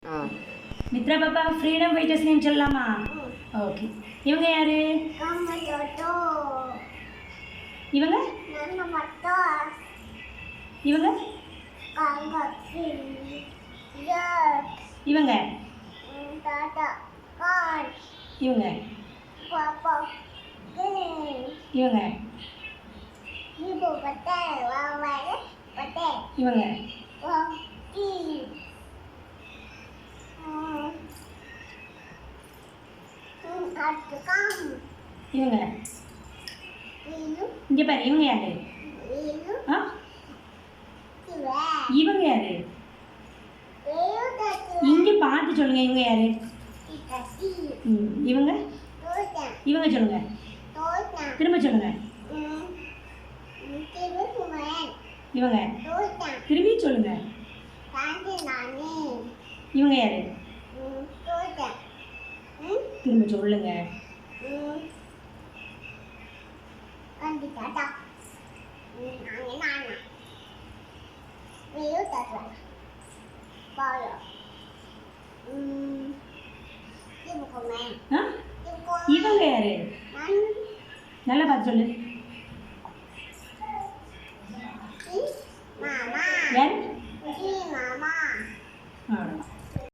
மித்ரா பாப்பா freedom fighters name சொல்லலாமா? Okay. இவங்க யாரு? இவங்க இவங்க இவங்க இவங்க இவங்க இவங்க இவங்க இங்க பாரு. இவங்க யாரு? இவங்க யாரு? இங்க பார்த்து சொல்லுங்க. இவங்க யாரு? இவங்க இவங்க சொல்லுங்க. திரும்ப சொல்லுங்க. இவங்க திரும்பி சொல்லுங்க. இவங்க யாரு? திரும்ப சொல்லுங்க. இவங்க யாரு? நல்லா பார்த்து சொல்லு. யார்?